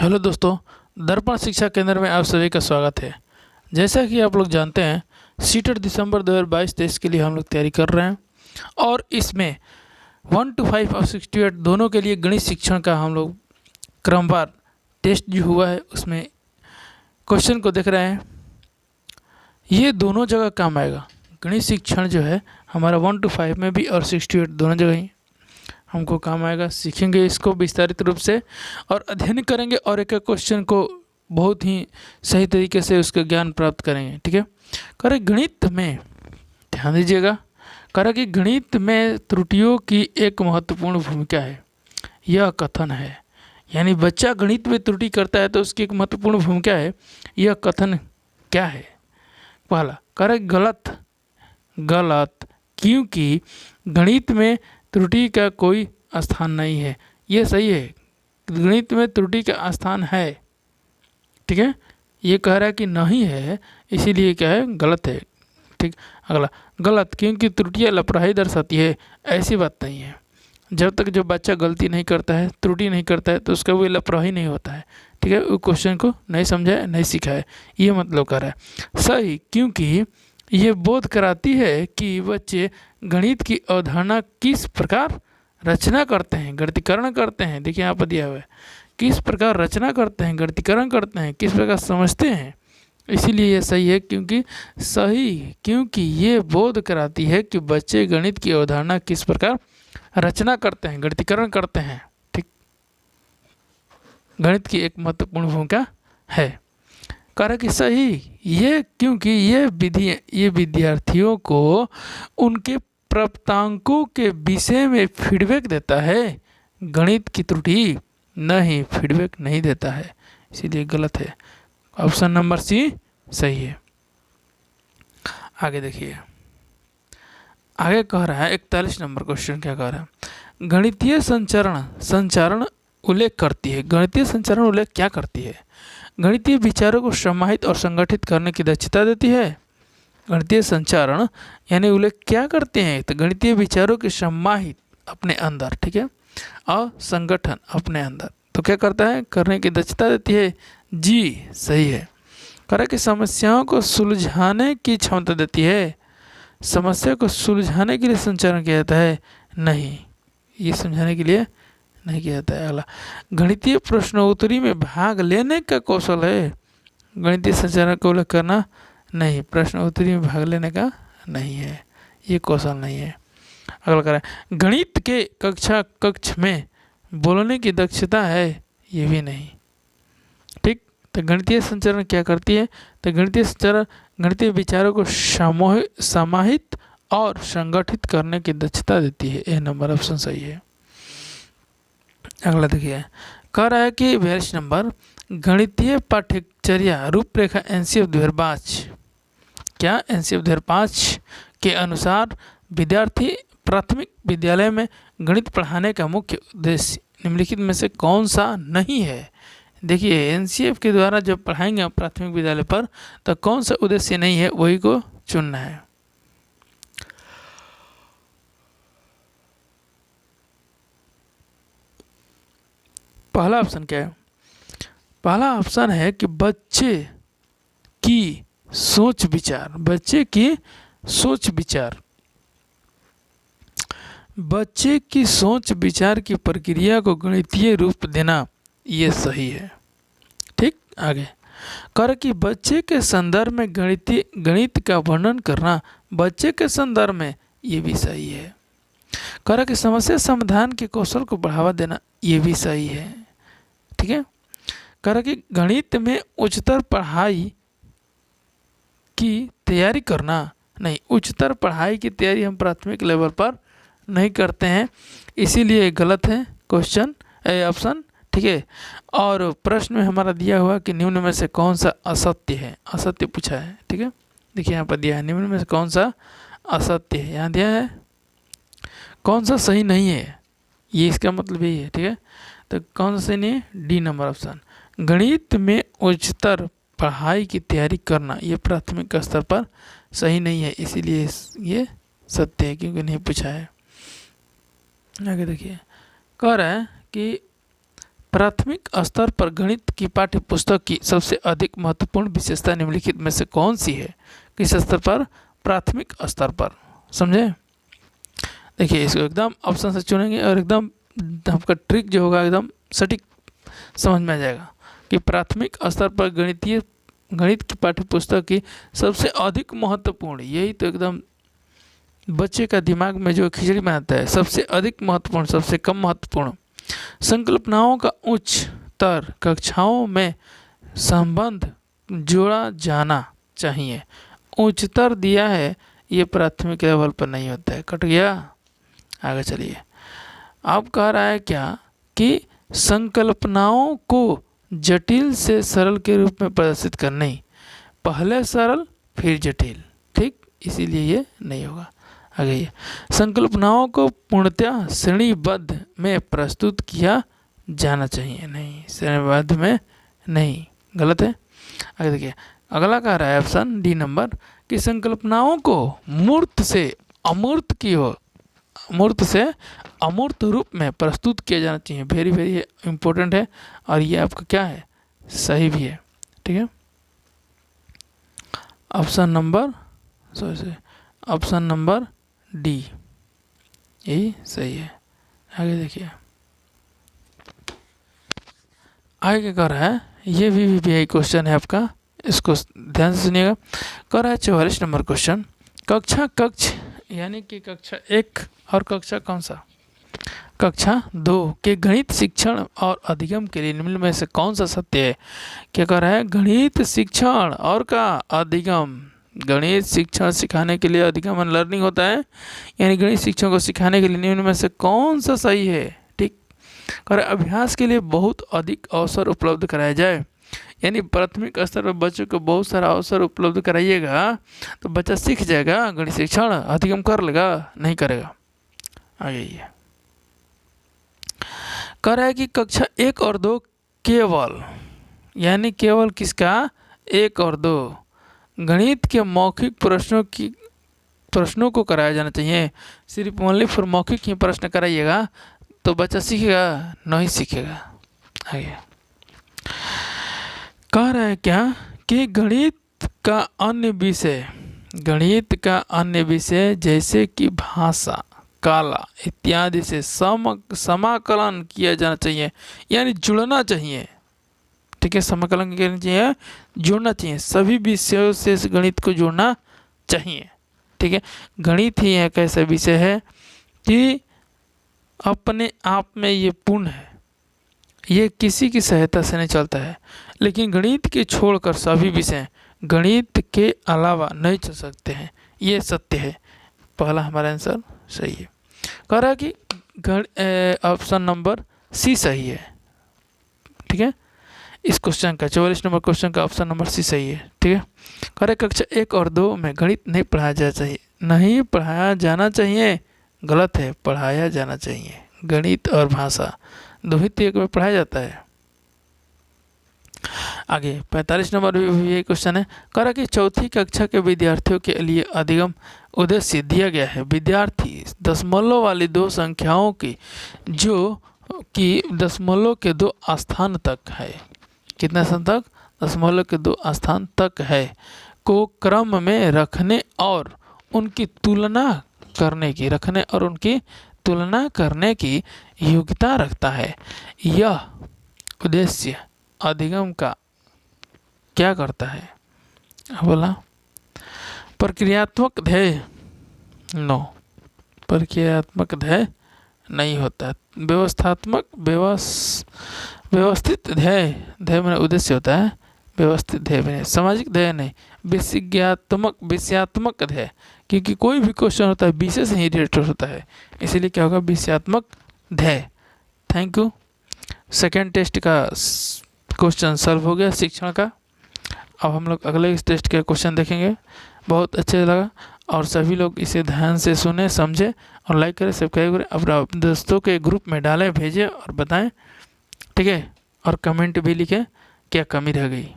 Hello दोस्तों, दर्पण शिक्षा केंद्र में आप सभी का स्वागत है। जैसा कि आप लोग जानते हैं, सीटेट दिसंबर 2022-23 के लिए हम लोग तैयारी कर रहे हैं और इसमें 1 to 5 और 68 दोनों के लिए गणित शिक्षण का हम लोग क्रमवार टेस्ट जो हुआ है उसमें क्वेश्चन को देख रहे हैं। ये दोनों जगह काम आएगा। गणित शिक्षण जो है हमारा 1 to 5 में भी और 68 दोनों जगह ही हमको काम आएगा। सीखेंगे इसको विस्तारित रूप से और अध्ययन करेंगे और एक एक क्वेश्चन को बहुत ही सही तरीके से उसका ज्ञान प्राप्त करेंगे। ठीक है। करे गणित में ध्यान दीजिएगा, करे कि गणित में त्रुटियों की एक महत्वपूर्ण भूमिका है। यह कथन है, यानी बच्चा गणित में त्रुटि करता है तो उसकी एक महत्वपूर्ण भूमिका है। यह कथन क्या है? पहला करे गलत, गलत क्योंकि गणित में त्रुटि का कोई स्थान नहीं है। ये सही है, गणित में त्रुटि का स्थान है। ठीक है, ये कह रहा है कि नहीं है, इसीलिए क्या है, गलत है। ठीक। अगला गलत क्योंकि त्रुटियाँ लापरवाही दर्शाती है। ऐसी बात नहीं है। जब तक जो बच्चा गलती नहीं करता है, त्रुटि नहीं करता है, तो उसका वो लापरवाही नहीं होता है। ठीक है, वो क्वेश्चन को नहीं समझा है, नहीं सीखा है, ये मतलब कर रहा है। सही क्योंकि ये बोध कराती है कि बच्चे गणित की अवधारणा किस प्रकार रचना करते हैं, गणितीकरण करते हैं। देखिए यहाँ पर दिया हुआ है, किस प्रकार रचना करते हैं, गणितीकरण करते हैं, किस प्रकार समझते हैं। इसीलिए ये सही है। क्योंकि ये बोध कराती है कि बच्चे गणित की अवधारणा किस प्रकार रचना करते हैं, गणितीकरण करते हैं। ठीक, गणित की एक महत्वपूर्ण भूमिका है। कारण कि सही ये क्योंकि ये विद्यार्थियों को उनके प्राप्तांकों के विषय में फीडबैक देता है, गणित की त्रुटि नहीं फीडबैक नहीं देता है, इसीलिए गलत है। ऑप्शन नंबर सी सही है। आगे देखिए, आगे कह रहा है 41 नंबर क्वेश्चन क्या कह रहा है? गणितीय संचारण उल्लेख करती है। गणितीय संचारण उल्लेख क्या करती है? गणितीय विचारों को समाहित और संगठित करने की दक्षता देती है। गणितीय संचारण यानी उल्लेख क्या करते हैं? तो गणितीय विचारों के समाहित अपने अंदर, ठीक है, और संगठन अपने अंदर, तो क्या करता है, करने की दक्षता देती है। जी सही है। कारण कि समस्याओं को सुलझाने की क्षमता देती है। समस्या को सुलझाने के लिए संचारण किया जाता है, नहीं, ये समझाने के लिए नहीं किया जाता है। अगला गणितीय प्रश्नोत्तरी में भाग लेने का कौशल है। गणितीय संचारण को उल्लेख करना नहीं, प्रश्नोत्तरी में भाग लेने का नहीं है, ये कौशल नहीं है। अगला करें गणित के कक्ष में बोलने की दक्षता है, ये भी नहीं। ठीक, तो गणितीय संचारण क्या करती है? तो गणितीय संचारण गणितीय विचारों को समाहित और संगठित करने की दक्षता देती है। ए नंबर ऑप्शन सही है। अगला देखिए, कह रहा है कि 42 नंबर गणितीय पाठ्यचर्या रूपरेखा एनसीएफ 2005, क्या एनसीएफ 2005 के अनुसार विद्यार्थी प्राथमिक विद्यालय में गणित पढ़ाने का मुख्य उद्देश्य निम्नलिखित में से कौन सा नहीं है? देखिए एनसीएफ के द्वारा जब पढ़ाएंगे प्राथमिक विद्यालय पर, तो कौन सा उद्देश्य नहीं है वही को चुनना है। पहला ऑप्शन क्या है? पहला ऑप्शन है कि बच्चे की सोच विचार, बच्चे की सोच विचार, बच्चे की सोच विचार की प्रक्रिया को गणितीय रूप देना, ये सही है। ठीक, आगे कर कि बच्चे के संदर्भ में गणित का वर्णन करना, बच्चे के संदर्भ में, ये भी सही है। कर कि समस्या समाधान के कौशल को बढ़ावा देना, ये भी सही है। ठीक है, कर कि गणित में उच्चतर पढ़ाई की तैयारी करना, नहीं, उच्चतर पढ़ाई की तैयारी हम प्राथमिक लेवल पर नहीं करते हैं, इसीलिए गलत है क्वेश्चन ऑप्शन। ठीक है, और प्रश्न में हमारा दिया हुआ कि निम्न में से कौन सा असत्य है, असत्य पूछा है। ठीक है, देखिए यहाँ पर दिया है निम्न में से कौन सा असत्य है, यहाँ दिया है कौन सा सही नहीं है, ये इसका मतलब यही है। ठीक है, तो कौन सा सही नहीं है? D number option. गणित में उच्चतर पढ़ाई की तैयारी करना, ये प्राथमिक स्तर पर सही नहीं है, इसीलिए ये सत्य है क्योंकि नहीं पूछा है। आगे देखिए, कह रहा है कि प्राथमिक स्तर पर गणित की पाठ्य पुस्तक की सबसे अधिक महत्वपूर्ण विशेषता निम्नलिखित में से कौन सी है? किस स्तर पर? प्राथमिक स्तर पर। समझे? देखिए इसको एकदम ऑप्शन से चुनेंगे और एकदम आपका ट्रिक जो होगा एकदम सटीक समझ में आ जाएगा कि प्राथमिक स्तर पर गणित की पाठ्य पुस्तक की सबसे अधिक महत्वपूर्ण, यही तो एकदम बच्चे का दिमाग में जो खिचड़ी बनाता है, सबसे अधिक महत्वपूर्ण, सबसे कम महत्वपूर्ण। संकल्पनाओं का उच्चतर कक्षाओं में संबंध जोड़ा जाना चाहिए। उच्चतर दिया है, ये प्राथमिक लेवल पर नहीं होता है। कट गया? आगे चलिए। अब कह रहा है क्या कि संकल्पनाओं को जटिल से सरल के रूप में प्रदर्शित करना, पहले सरल फिर जटिल, ठीक, इसीलिए ये नहीं होगा। आगे ये संकल्पनाओं को पूर्णतः श्रेणीबद्ध में प्रस्तुत किया जाना चाहिए, नहीं, श्रेणीबद्ध में नहीं, गलत है। आगे देखिए अगला कह रहा है ऑप्शन डी नंबर कि संकल्पनाओं को मूर्त से अमूर्त रूप में प्रस्तुत किया जाना चाहिए। वेरी वेरी इंपॉर्टेंट है और ये आपका क्या है, सही भी है, ठीक है। ऑप्शन नंबर डी यही सही है। आगे देखिए आगे क्या कर रहा है, ये भी क्वेश्चन है आपका, इसको ध्यान से सुनिएगा। कर रहा है 44 नंबर क्वेश्चन, कक्ष यानी कि कक्षा 1 और कक्षा कौन सा, कक्षा 2 के गणित शिक्षण और अधिगम के लिए निम्न में से कौन सा सत्य है? क्या कर रहा है, गणित शिक्षण और का अधिगम, गणित शिक्षण सिखाने के लिए अधिगम लर्निंग होता है, यानी गणित शिक्षण को सिखाने के लिए निम्न में से कौन सा सही है? ठीक, कर अभ्यास के लिए बहुत अधिक अवसर उपलब्ध कराया जाए, यानी प्राथमिक स्तर पर बच्चों को बहुत सारा अवसर उपलब्ध कराइएगा तो बच्चा सीख जाएगा गणित शिक्षण, अधिगम कर लेगा, नहीं करेगा। आगे ये कह रहा है कि कक्षा 1 और 2 केवल, यानी केवल किसका, 1 और 2 गणित के मौखिक प्रश्नों को कराया जाना चाहिए। सिर्फ ओनली फॉर मौखिक ही प्रश्न कराइएगा तो बच्चा सीखेगा, नहीं सीखेगा। आगे कह रहा है क्या कि गणित का अन्य विषय जैसे कि भाषा, कला इत्यादि से समाकलन किया जाना चाहिए, यानी जुड़ना चाहिए, ठीक है, समाकलन करना चाहिए, जोड़ना चाहिए, सभी विषयों से गणित को जोड़ना चाहिए, ठीक है। गणित ही एक ऐसा विषय है कि अपने आप में ये पूर्ण है, ये किसी की सहायता से नहीं चलता है, लेकिन गणित के छोड़कर सभी विषय गणित के अलावा नहीं चल सकते हैं, ये सत्य है। पहला हमारा आंसर सही है। कह रहा है कि ऑप्शन नंबर सी सही है, ठीक है, इस क्वेश्चन का 44 नंबर क्वेश्चन का ऑप्शन नंबर सी सही है, ठीक है। कह रहे कक्षा 1 और 2 में गणित नहीं पढ़ाया जाना चाहिए, गलत है, पढ़ाया जाना चाहिए। गणित और भाषा दोही एक में पढ़ाया जाता है। आगे 45 नंबर भी ये क्वेश्चन है, कह कि चौथी कक्षा के विद्यार्थियों के लिए अधिगम उद्देश्य दिया गया है। विद्यार्थी दशमलव वाली 2 संख्याओं की जो कि दशमलव के 2 स्थान तक है, कितना स्थान तक, दशमलव के 2 स्थान तक है, को क्रम में रखने और उनकी तुलना करने की योग्यता रखता है। यह उद्देश्य अधिगम का क्या करता है? बोला प्रक्रियात्मक ध्येय, नो, प्रक्रियात्मक ध्येय नहीं होता। व्यवस्थित ध्येय में उद्देश्य होता है, व्यवस्थित ध्येय में, सामाजिक ध्येय नहीं, विषयात्मक ध्येय, क्योंकि कोई भी क्वेश्चन होता है विषय से ही रिलेटेड होता है, इसीलिए क्या होगा, विषयात्मक ध्येय। Thank you. सेकेंड टेस्ट का क्वेश्चन सॉल्व हो गया शिक्षण का। अब हम लोग अगले इस टेस्ट के क्वेश्चन देखेंगे। बहुत अच्छा लगा और सभी लोग इसे ध्यान से सुने, समझे और लाइक करें, सब्सक्राइब करें, अपने दोस्तों के ग्रुप में डालें, भेजें और बताएं, ठीक है, और कमेंट भी लिखें क्या कमी रह गई।